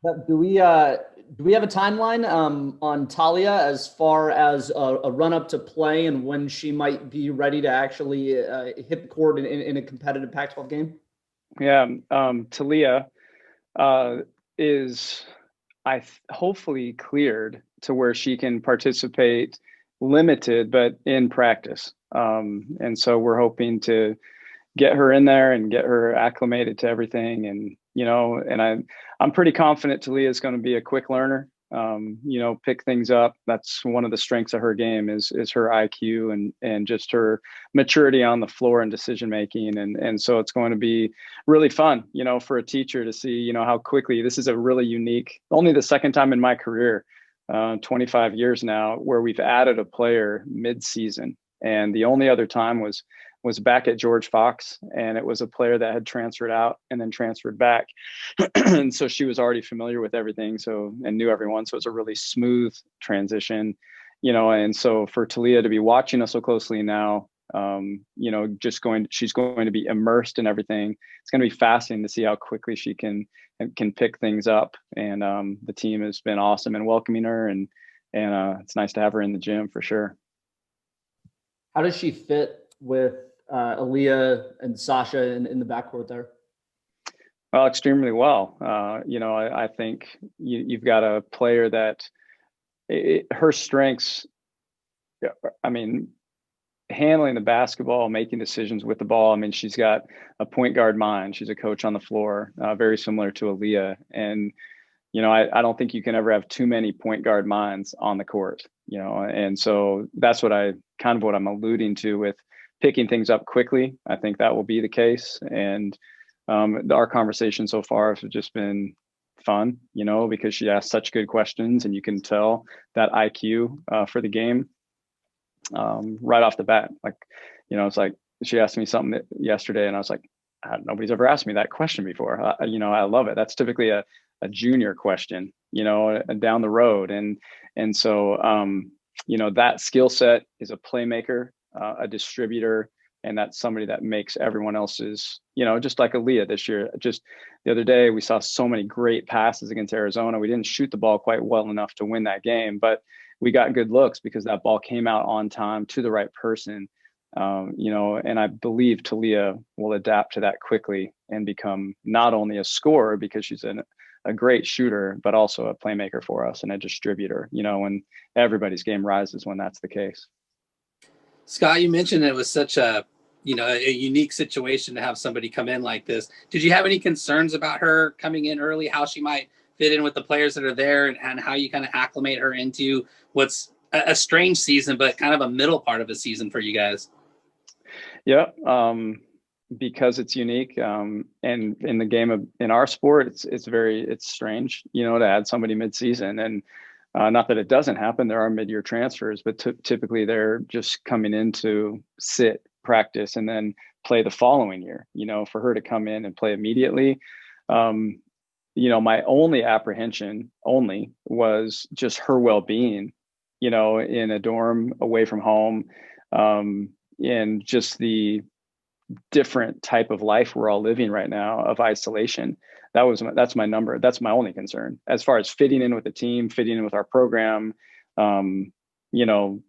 But do we have a timeline on Talia as far as a run up to play and when she might be ready to actually hit the court in a competitive Pac-12 game? Yeah, Talia uh, is hopefully cleared to where she can participate limited, but in practice. And so we're hoping to get her in there and get her acclimated to everything. And, I'm pretty confident Talia is going to be a quick learner. Pick things up. That's one of the strengths of her game is her IQ and just her maturity on the floor and decision making. And so it's going to be really fun, for a teacher to see, how quickly this is a really unique, only the second time in my career, 25 years now, where we've added a player mid-season. And the only other time was back at George Fox, and it was a player that had transferred out and then transferred back. And so she was already familiar with everything, and knew everyone. So it's a really smooth transition, and so for Talia to be watching us so closely now, she's going to be immersed in everything. It's going to be fascinating to see how quickly she can pick things up. And the team has been awesome in welcoming her, and it's nice to have her in the gym for sure. How does she fit with Aaliyah and Sasha in the backcourt there? Well, extremely well. I think you've got a player that her strengths, I mean, handling the basketball, making decisions with the ball. I mean, she's got a point guard mind. She's a coach on the floor, very similar to Aaliyah. And, I don't think you can ever have too many point guard minds on the court, and so that's what I'm alluding to with picking things up quickly. I think that will be the case. And our conversation so far has just been fun, because she asked such good questions, and you can tell that IQ for the game right off the bat. Like, it's like she asked me something yesterday, and I was like, nobody's ever asked me that question before. I love it. That's typically a junior question, down the road. And so, that skill set is a playmaker, a distributor, and that's somebody that makes everyone else's, just like Aaliyah this year. Just the other day, we saw so many great passes against Arizona. We didn't shoot the ball quite well enough to win that game, but we got good looks because that ball came out on time to the right person. And I believe Talia will adapt to that quickly and become not only a scorer because she's a great shooter, but also a playmaker for us and a distributor, and everybody's game rises when that's the case. Scott, you mentioned it was such a unique situation to have somebody come in like this. Did you have any concerns about her coming in early, how she might fit in with the players that are there, and how you kind of acclimate her into what's a strange season, but kind of a middle part of a season for you guys? Yeah. Because it's unique. And in the game in our sport, it's strange, to add somebody mid-season. And not that it doesn't happen. There are mid-year transfers, but typically they're just coming in to sit, practice, and then play the following year. For her to come in and play immediately, my only apprehension was just her well-being, in a dorm away from home, and just the different type of life we're all living right now of isolation. That's my only concern as far as fitting in with the team, fitting in with our program,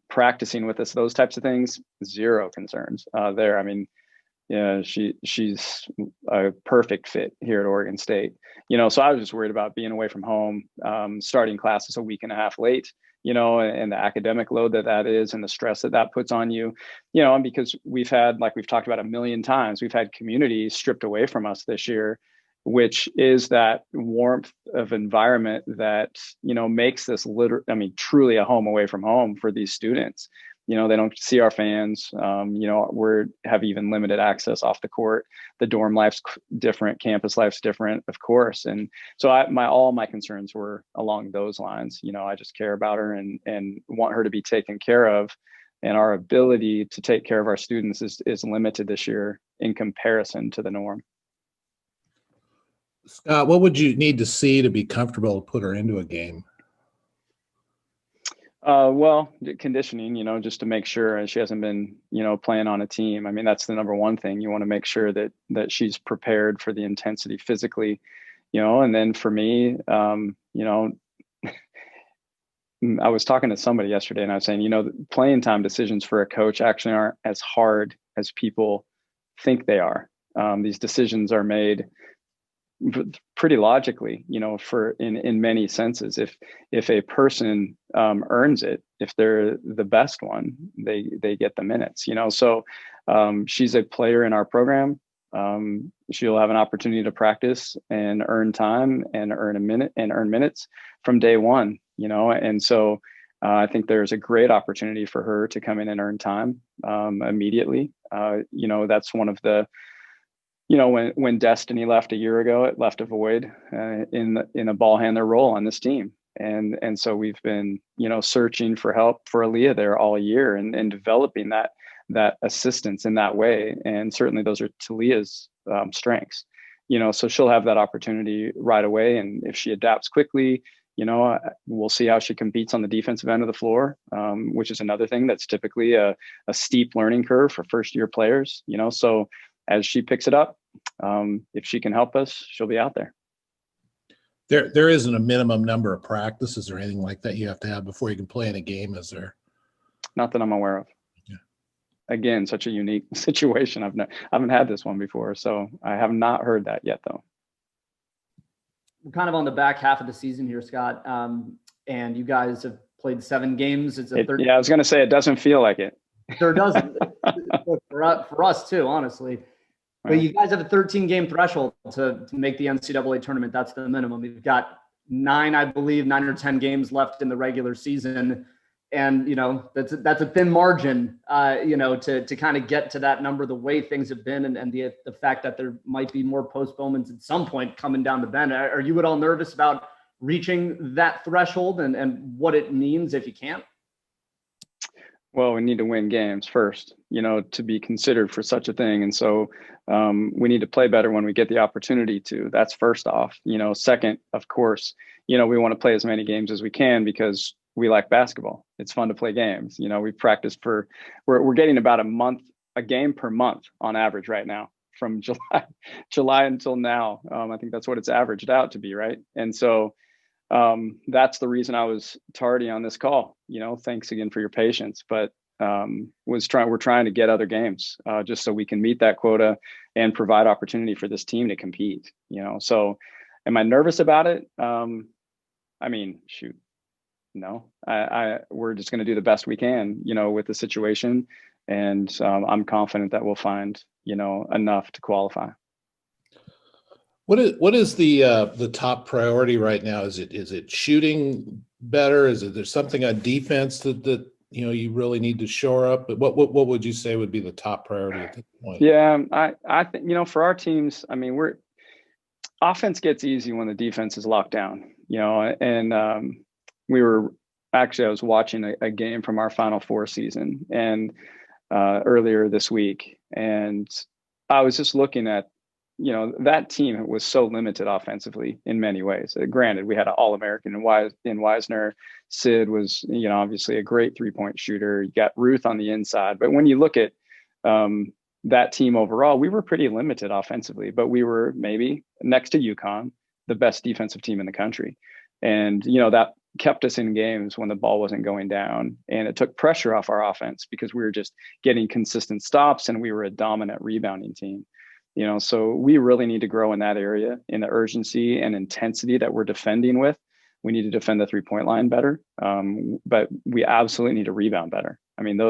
practicing with us, those types of things. Zero concerns there. I mean, yeah, she's a perfect fit here at Oregon State. So I was just worried about being away from home, starting classes a week and a half late, and the academic load that is, and the stress that puts on you, and because we've had, like we've talked about a million times, we've had community stripped away from us this year, which is that warmth of environment that, makes this truly a home away from home for these students. They don't see our fans. We have even limited access off the court. The dorm life's different, campus life's different, of course. And so all my concerns were along those lines. I just care about her and want her to be taken care of. And our ability to take care of our students is limited this year in comparison to the norm. Scott, what would you need to see to be comfortable to put her into a game? Well, conditioning, just to make sure she hasn't been, playing on a team. I mean, that's the number one thing. You want to make sure that she's prepared for the intensity physically, and then for me, I was talking to somebody yesterday and I was saying, playing time decisions for a coach actually aren't as hard as people think they are. These decisions are made pretty logically, for in many senses. If a person earns it, if they're the best one, they get the minutes. So she's a player in our program. She'll have an opportunity to practice and earn time and earn minutes from day one. And so I think there's a great opportunity for her to come in and earn time immediately. That's one of the when Destiny left a year ago, it left a void in a ball handler role on this team. And so we've been, searching for help for Aaliyah there all year and developing that assistance in that way. And certainly those are Talia's strengths, so she'll have that opportunity right away. And if she adapts quickly, we'll see how she competes on the defensive end of the floor, which is another thing that's typically a steep learning curve for first year players, so as she picks it up, if she can help us, she'll be out there. There isn't a minimum number of practices or anything like that you have to have before you can play in a game, is there? Not that I'm aware of. Yeah. Again, such a unique situation. I haven't had this one before, so I have not heard that yet, though. We're kind of on the back half of the season here, Scott, and you guys have played 7 games. It's a third. Yeah, I was going to say it doesn't feel like it. Sure doesn't. for us too, honestly. But you guys have a 13-game threshold to make the NCAA tournament. That's the minimum. You've got 9 or 10 games left in the regular season. And, that's a thin margin, to kind of get to that number, the way things have been and the fact that there might be more postponements at some point coming down the bend. Are you at all nervous about reaching that threshold and what it means if you can't? Well, we need to win games first, to be considered for such a thing. And so we need to play better when we get the opportunity to. That's first off. Second, of course, we want to play as many games as we can because we like basketball. It's fun to play games. We've practiced we're getting about a game per month on average right now from July until now. I think that's what it's averaged out to be, right? And so that's the reason I was tardy on this call. Thanks again for your patience, but we're trying to get other games just so we can meet that quota and provide opportunity for this team to compete. So am I nervous about it? Shoot, no. We're just going to do the best we can, with the situation, and I'm confident that we'll find enough to qualify. What is the top priority right now? Is it shooting better? Is there something on defense that you really need to shore up? But what would you say would be the top priority at this point? Yeah, I think for our teams, offense gets easy when the defense is locked down. And I was watching a game from our Final Four season and earlier this week, and I was just looking at. That team was so limited offensively in many ways. Granted, we had an All-American in Wisner. Sid was, obviously a great 3-point shooter. You got Ruth on the inside. But when you look at that team overall, we were pretty limited offensively, but we were maybe next to UConn, the best defensive team in the country. And, that kept us in games when the ball wasn't going down. And it took pressure off our offense because we were just getting consistent stops and we were a dominant rebounding team. So we really need to grow in that area, in the urgency and intensity that we're defending with. We need to defend the 3-point line better, but we absolutely need to rebound better.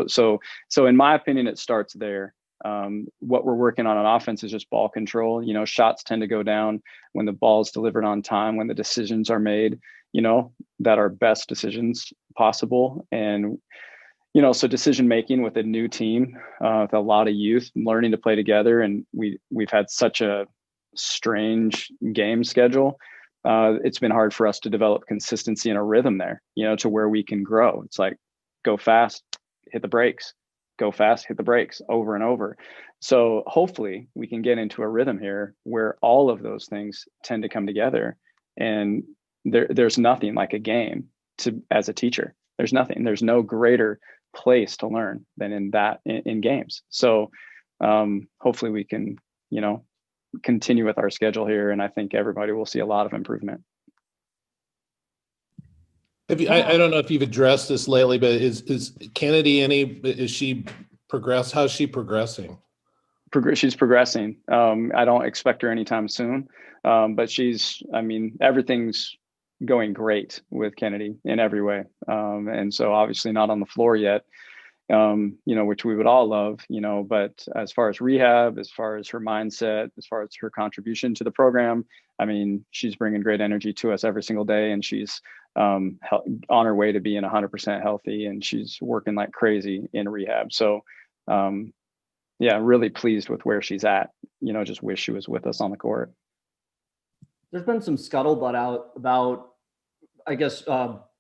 So in my opinion, it starts there. What we're working on offense is just ball control. Shots tend to go down when the ball is delivered on time, when the decisions are made, that are best decisions possible. And so decision making with a new team, with a lot of youth learning to play together, and we've had such a strange game schedule. It's been hard for us to develop consistency and a rhythm there, to where we can grow. It's like go fast, hit the brakes, go fast, hit the brakes over and over. So hopefully we can get into a rhythm here where all of those things tend to come together. And there's nothing like a game as a teacher. There's nothing. There's no greater place to learn than in games. So hopefully we can continue with our schedule here, and I think everybody will see a lot of improvement. Have you, I don't know if you've addressed this lately, but is Kennedy is she progress? How's she progressing? She's progressing. I don't expect her anytime soon, but everything's going great with Kennedy in every way. And so obviously not on the floor yet, which we would all love, but as far as rehab, as far as her mindset, as far as her contribution to the program, she's bringing great energy to us every single day, and she's on her way to being 100% healthy, and she's working like crazy in rehab. So, really pleased with where she's at, just wish she was with us on the court. There's been some scuttlebutt out about, I guess,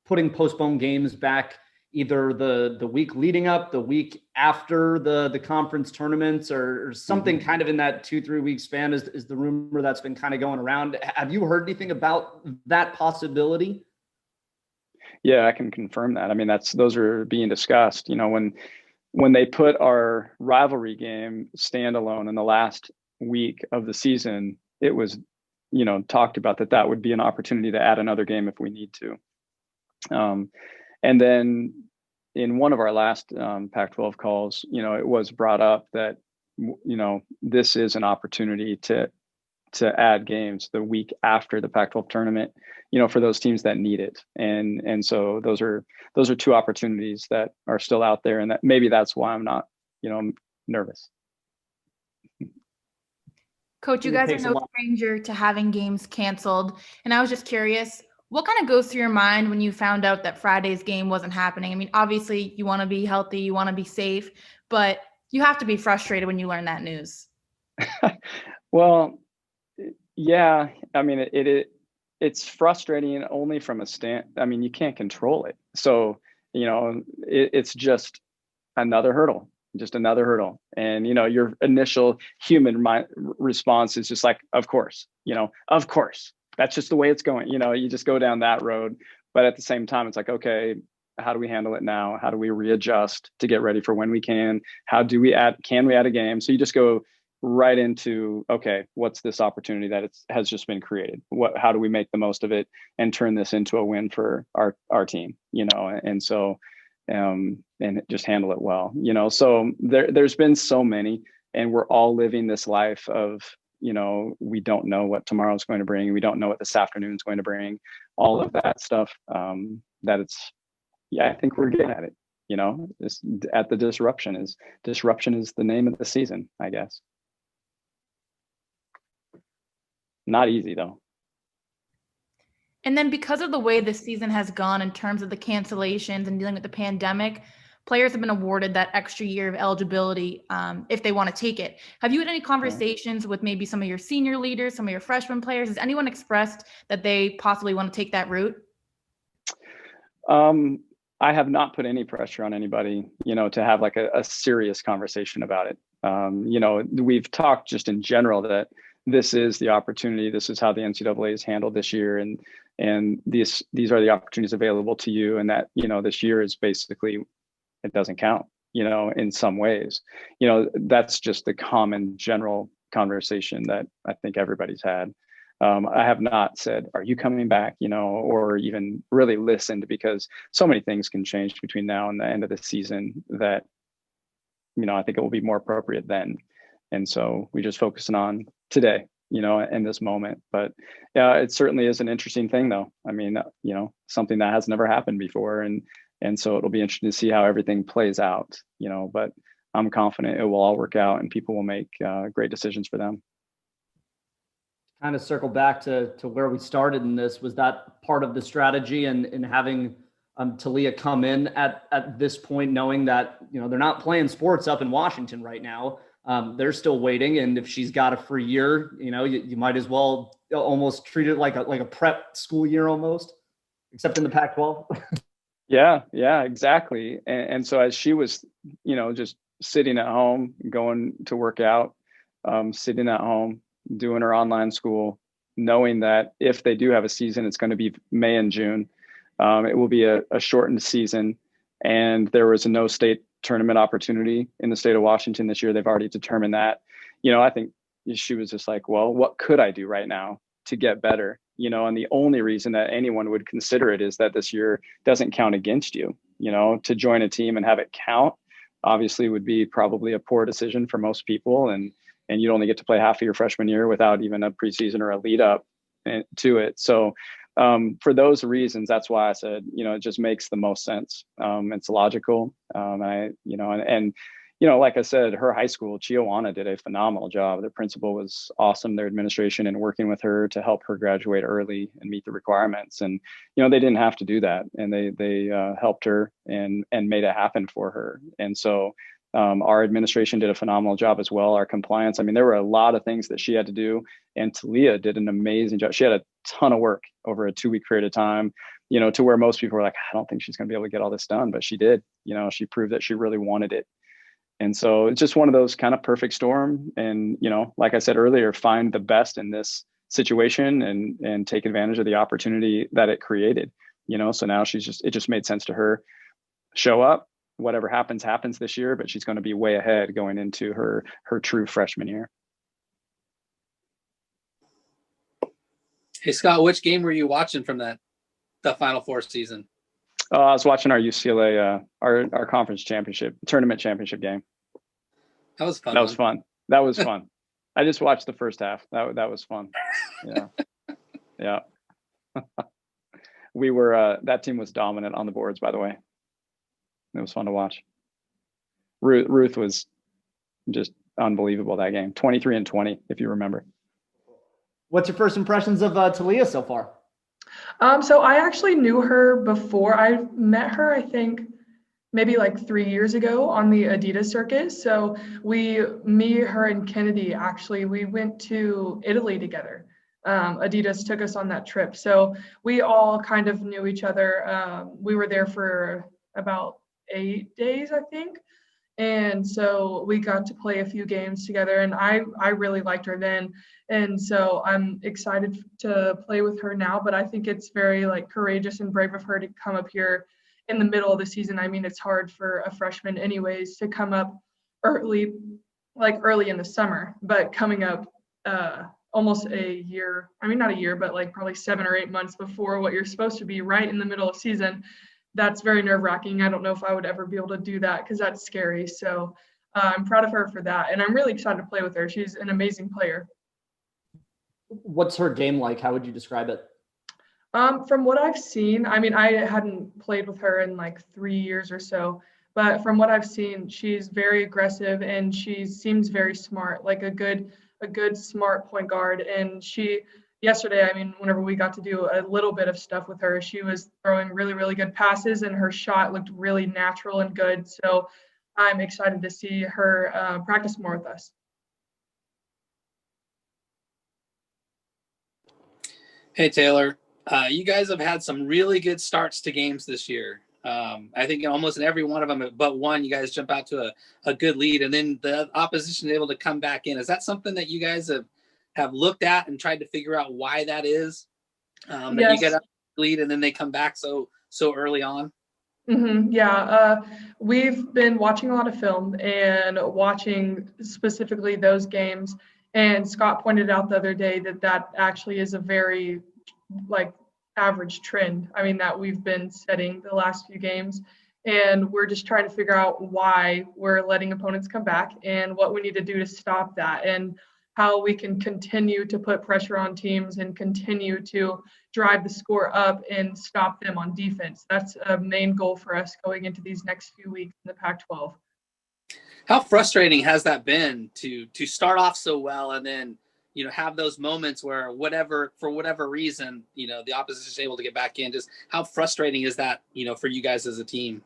putting postponed games back either the week leading up, the week after the conference tournaments, or something kind of in that 2-3 week span is the rumor that's been kind of going around. Have you heard anything about that possibility? Yeah, I can confirm that. Those are being discussed. When they put our rivalry game standalone in the last week of the season, it was, talked about that would be an opportunity to add another game if we need to. And then in one of our last Pac-12 calls, it was brought up that, this is an opportunity to add games the week after the Pac-12 tournament, for those teams that need it. And so those are two opportunities that are still out there, and that maybe that's why I'm not, nervous. Coach, you guys are no stranger to having games canceled. And I was just curious, what kind of goes through your mind when you found out that Friday's game wasn't happening? Obviously you want to be healthy, you want to be safe, but you have to be frustrated when you learn that news. Well, yeah, it's frustrating only from you can't control it. So, it's just another hurdle. And, your initial human response is just like, of course, that's just the way it's going. You just go down that road. But at the same time, it's like, okay, how do we handle it now? How do we readjust to get ready for when we can? Can we add a game? So you just go right into, okay, what's this opportunity that has just been created? How do we make the most of it and turn this into a win for our team? And so, and just handle it well, so there's been so many, and we're all living this life of, we don't know what tomorrow's going to bring. We don't know what this afternoon's going to bring, all of that stuff, I think we're getting at it, at the disruption is the name of the season, I guess. Not easy though. And then because of the way this season has gone in terms of the cancellations and dealing with the pandemic, players have been awarded that extra year of eligibility if they want to take it. Have you had any conversations with maybe some of your senior leaders, some of your freshman players? Has anyone expressed that they possibly want to take that route? I have not put any pressure on anybody, to have like a serious conversation about it. We've talked just in general that this is the opportunity. This is how the NCAA is handled this year. And these are the opportunities available to you. And that, this year is basically, it doesn't count, in some ways. That's just the common general conversation that I think everybody's had. I have not said, are you coming back, or even really listened, because so many things can change between now and the end of the season that, I think it will be more appropriate then. And so we just focusing on today, in this moment. But yeah, it certainly is an interesting thing though. Something that has never happened before. And so it'll be interesting to see how everything plays out, but I'm confident it will all work out and people will make great decisions for them. Kind of circle back to where we started in this, was that part of the strategy and having Taya come in at this point, knowing that, they're not playing sports up in Washington right now. They're still waiting. And if she's got a free year, you might as well almost treat it like a prep school year almost, except in the Pac-12. Yeah, exactly. And so as she was, just sitting at home, going to work out, sitting at home, doing her online school, knowing that if they do have a season, it's going to be May and June. It will be a shortened season. And there was no state tournament opportunity in the state of Washington this year. They've already determined that. I think she was just like, well, what could I do right now to get better? You know, and the only reason that anyone would consider it is that this year doesn't count against you. You know, to join a team and have it count obviously would be probably a poor decision for most people. And you'd only get to play half of your freshman year without even a preseason or a lead up to it. So for those reasons, that's why I said, you know, it just makes the most sense. It's logical. You know, like I said, her high school, Chiawana, did a phenomenal job. Their principal was awesome. Their administration and working with her to help her graduate early and meet the requirements. And, you know, they didn't have to do that. And they helped her and made it happen for her. And so our administration did a phenomenal job as well. Our compliance, I mean, there were a lot of things that she had to do. And Talia did an amazing job. She had a ton of work over a 2-week period of time, you know, to where most people were like, I don't think she's going to be able to get all this done. But she did. You know, she proved that she really wanted it. And so it's just one of those kind of perfect storm. And, you know, like I said earlier, find the best in this situation and take advantage of the opportunity that it created, you know. So now it just made sense to her. Show up, whatever happens this year, but she's going to be way ahead going into her true freshman year. Hey, Scott, which game were you watching from the Final Four season? I was watching our UCLA, our conference tournament championship game. That was fun. That was fun. I just watched the first half. That was fun. Yeah. Yeah. We were, that team was dominant on the boards, by the way. It was fun to watch. Ruth was just unbelievable that game. 23-20, if you remember. What's your first impressions of Talia so far? So I actually knew her before. I met her, I think, maybe like 3 years ago on the Adidas circuit. So me, her, and Kennedy, actually, we went to Italy together. Adidas took us on that trip. So we all kind of knew each other. We were there for about 8 days, I think. And so we got to play a few games together, and I really liked her then. And so I'm excited to play with her now, but I think it's very like courageous and brave of her to come up here in the middle of the season. I mean, it's hard for a freshman anyways to come up early in the summer, but coming up almost a year, I mean, not a year, but like probably 7 or 8 months before what you're supposed to be right in the middle of season. That's very nerve-wracking. I don't know if I would ever be able to do that because that's scary. So I'm proud of her for that. And I'm really excited to play with her. She's an amazing player. What's her game like? How would you describe it? From what I've seen, I mean, I hadn't played with her in like 3 years or so, but from what I've seen, she's very aggressive and she seems very smart, like a good smart point guard. And yesterday, I mean, whenever we got to do a little bit of stuff with her, she was throwing really, really good passes and her shot looked really natural and good. So I'm excited to see her practice more with us. Hey, Taylor, you guys have had some really good starts to games this year. I think almost in every one of them, but one, you guys jump out to a good lead, and then the opposition is able to come back in. Is that something that you guys have looked at and tried to figure out why that is? That Yes. You get a lead and then they come back so early on? Mm-hmm. Yeah, we've been watching a lot of film and watching specifically those games. And Scott pointed out the other day that actually is a very average trend. I mean, that we've been setting the last few games. And we're just trying to figure out why we're letting opponents come back and what we need to do to stop that and how we can continue to put pressure on teams and continue to drive the score up and stop them on defense. That's a main goal for us going into these next few weeks in the Pac-12. How frustrating has that been to start off so well and then, have those moments where for whatever reason, the opposition is able to get back in? Just how frustrating is that, for you guys as a team?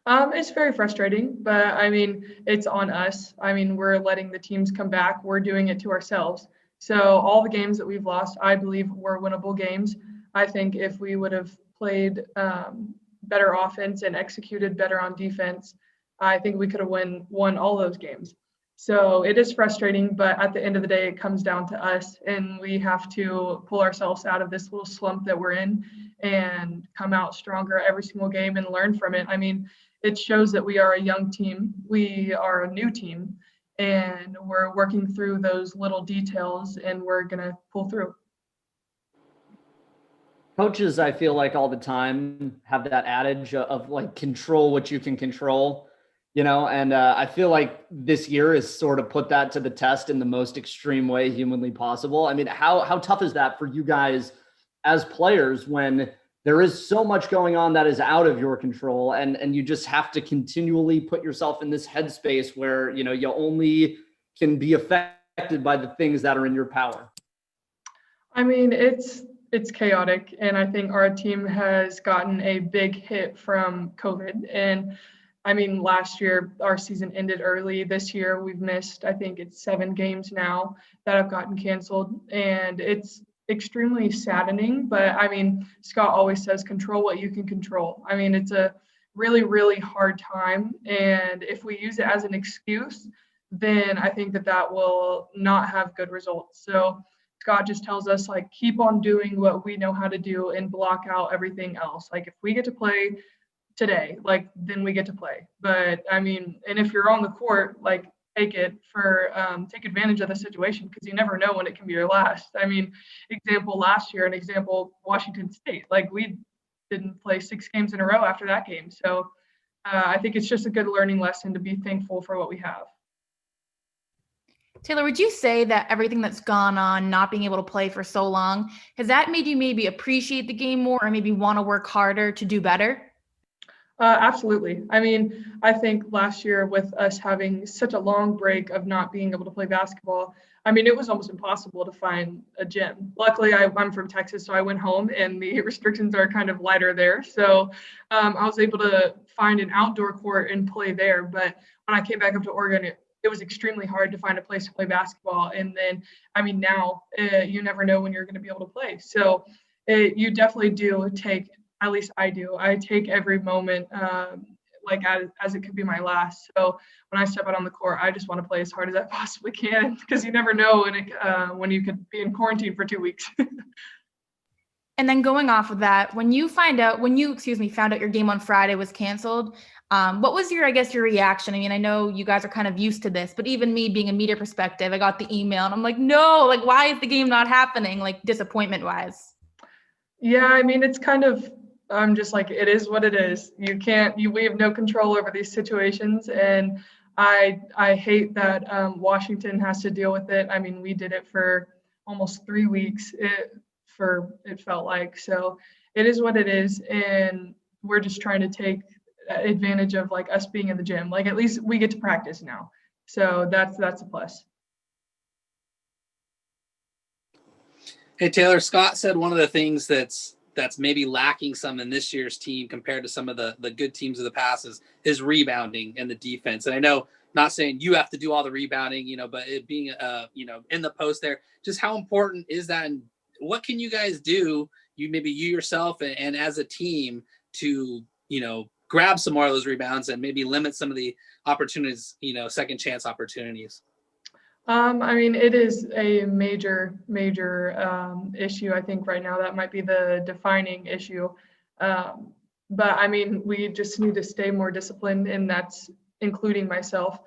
It's very frustrating, but I mean, it's on us. I mean, we're letting the teams come back. We're doing it to ourselves. So all the games that we've lost, I believe, were winnable games. I think if we would have played better offense and executed better on defense, I think we could have won all those games. So it is frustrating, but at the end of the day, it comes down to us, and we have to pull ourselves out of this little slump that we're in and come out stronger every single game and learn from it. I mean, it shows that we are a young team. We are a new team, and we're working through those little details, and we're going to pull through. Coaches, I feel like all the time have that adage of like control what you can control, and I feel like this year has sort of put that to the test in the most extreme way humanly possible. I mean, how tough is that for you guys as players when there is so much going on that is out of your control, and you just have to continually put yourself in this headspace where, you only can be affected by the things that are in your power? I mean, it's chaotic, and I think our team has gotten a big hit from COVID. And I mean, last year our season ended early. This year we've missed, I think it's 7 games now that have gotten canceled, and it's extremely saddening. But I mean, Scott always says control what you can control. I mean, it's a really, really hard time, and if we use it as an excuse, then I think that will not have good results. So Scott just tells us, like, keep on doing what we know how to do and block out everything else. Like, if we get to play today, like, then we get to play. But I mean, and if you're on the court, like, take advantage of the situation, because you never know when it can be your last. I mean, example last year, and example Washington State, like, we didn't play 6 games in a row after that game. So I think it's just a good learning lesson to be thankful for what we have. Taylor, would you say that everything that's gone on, not being able to play for so long, has that made you maybe appreciate the game more or maybe want to work harder to do better? Absolutely. I mean, I think last year with us having such a long break of not being able to play basketball, I mean, it was almost impossible to find a gym. Luckily, I'm from Texas, so I went home and the restrictions are kind of lighter there. So I was able to find an outdoor court and play there. But when I came back up to Oregon, it was extremely hard to find a place to play basketball. And then, I mean, now you never know when you're going to be able to play. So you definitely do take, at least I do, I take every moment like as it could be my last. So when I step out on the court, I just want to play as hard as I possibly can, because you never know when you could be in quarantine for 2 weeks. And then going off of that, when you found out your game on Friday was canceled, what was your reaction? I mean, I know you guys are kind of used to this, but even me being a media perspective, I got the email and I'm like, no, like, why is the game not happening? Like, disappointment wise. Yeah, I mean, it's kind of, I'm just like, it is what it is. We have no control over these situations. And I hate that Washington has to deal with it. I mean, we did it for almost 3 weeks. It felt like. So it is what it is, and we're just trying to take advantage of, like, us being in the gym. Like, at least we get to practice now, so that's a plus. Hey, Taylor, Scott said one of the things that's maybe lacking some in this year's team compared to some of the good teams of the past is rebounding and the defense. And I know, not saying you have to do all the rebounding, but it being in the post there, just how important is that, and what can you guys do, you yourself and as a team, to grab some more of those rebounds and maybe limit some of the opportunities, second chance opportunities? I mean, it is a major issue. I think right now that might be the defining issue. But I mean, we just need to stay more disciplined, and that's including myself.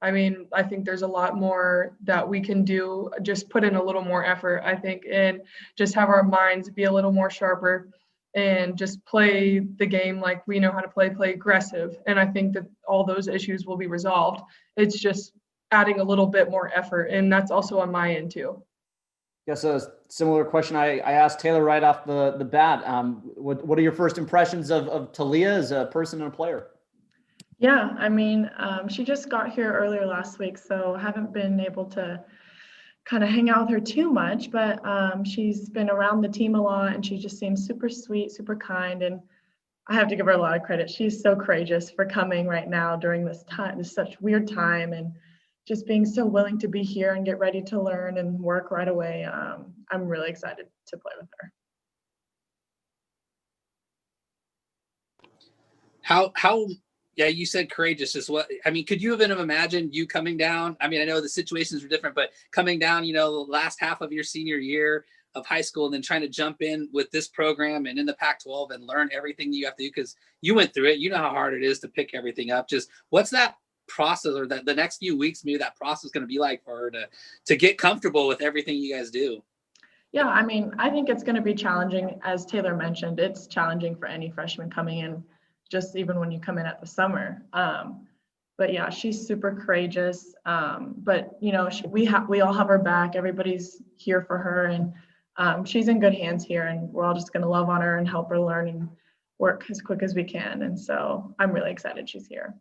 I mean, I think there's a lot more that we can do. Just put in a little more effort, I think, and just have our minds be a little more sharper, and just play the game like we know how to play aggressive. And I think that all those issues will be resolved. It's just adding a little bit more effort, and that's also on my end too. Guess a similar question I asked Taylor right off the bat. What are your first impressions of Taya as a person and a player? Yeah, I mean, she just got here earlier last week, so haven't been able to kind of hang out with her too much, but she's been around the team a lot, and she just seems super sweet, super kind, and I have to give her a lot of credit. She's so courageous for coming right now during this time, this such weird time, and just being so willing to be here and get ready to learn and work right away. I'm really excited to play with her. Yeah, you said courageous is what, I mean, could you have imagined you coming down? I mean, I know the situations were different, but coming down, the last half of your senior year of high school and then trying to jump in with this program and in the Pac-12 and learn everything you have to do, because you went through it. You know how hard it is to pick everything up. Just what's that process, or the next few weeks, maybe that process is going to be like for her to get comfortable with everything you guys do? Yeah, I mean, I think it's going to be challenging. As Taylor mentioned, it's challenging for any freshman coming in, just even when you come in at the summer. But yeah, she's super courageous. But you know, we all have her back. Everybody's here for her, and she's in good hands here. And we're all just going to love on her and help her learn and work as quick as we can. And so I'm really excited she's here.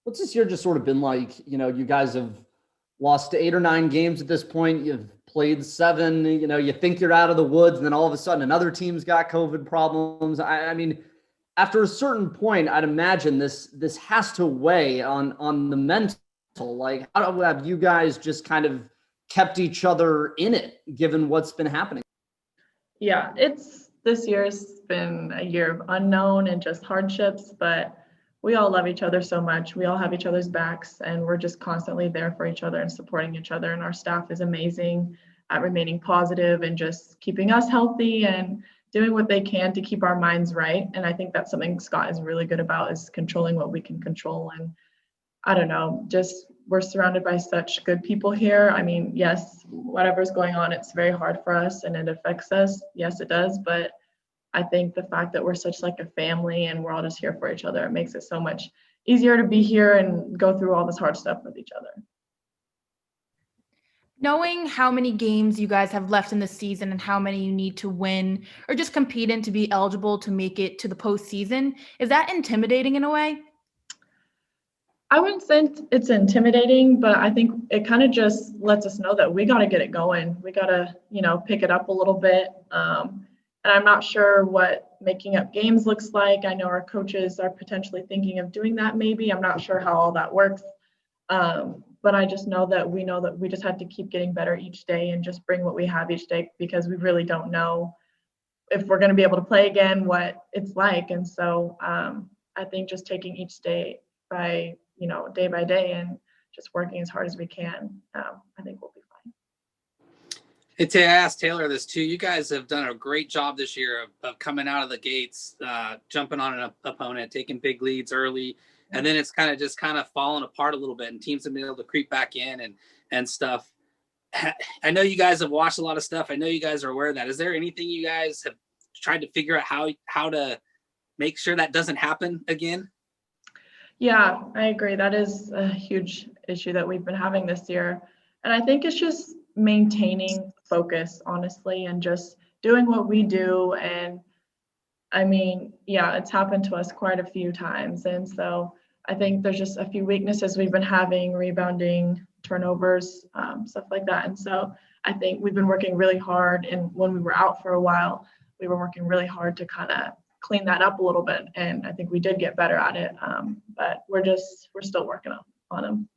What's this year just sort of been like? You know, you guys have lost 8 or 9 games at this point. You've played 7. You know, you think you're out of the woods, and then all of a sudden another team's got COVID problems. I mean, after a certain point, I'd imagine this has to weigh on the mental. Like, how have you guys just kind of kept each other in it, given what's been happening? Yeah, this year's been a year of unknown and just hardships, but we all love each other so much. We all have each other's backs, and we're just constantly there for each other and supporting each other. And our staff is amazing at remaining positive and just keeping us healthy and doing what they can to keep our minds right. And I think that's something Scott is really good about, is controlling what we can control. And I don't know, just we're surrounded by such good people here. I mean, yes, whatever's going on, it's very hard for us and it affects us. Yes, it does. But I think the fact that we're such like a family and we're all just here for each other, it makes it so much easier to be here and go through all this hard stuff with each other. Knowing how many games you guys have left in the season and how many you need to win or just compete in to be eligible to make it to the postseason, is that intimidating in a way? I wouldn't say it's intimidating, but I think it kind of just lets us know that we got to get it going. We got to, pick it up a little bit. And I'm not sure what making up games looks like. I know our coaches are potentially thinking of doing that maybe. I'm not sure how all that works. But I just know that we just have to keep getting better each day and just bring what we have each day, because we really don't know if we're going to be able to play again, what it's like. And so I think just taking each day day by day and just working as hard as we can, I think we'll be fine. And to ask Taylor this too, you guys have done a great job this year of coming out of the gates, jumping on an opponent, taking big leads early, and then it's kind of fallen apart a little bit, and teams have been able to creep back in and stuff. I know you guys have watched a lot of stuff. I know you guys are aware of that. Is there anything you guys have tried to figure out how to make sure that doesn't happen again? Yeah, I agree. That is a huge issue that we've been having this year. And I think it's just maintaining focus, honestly, and just doing what we do. And I mean, yeah, it's happened to us quite a few times. And so I think there's just a few weaknesses we've been having: rebounding, turnovers, stuff like that. And so I think we've been working really hard. And when we were out for a while, we were working really hard to kind of clean that up a little bit. And I think we did get better at it. But we're still working on them.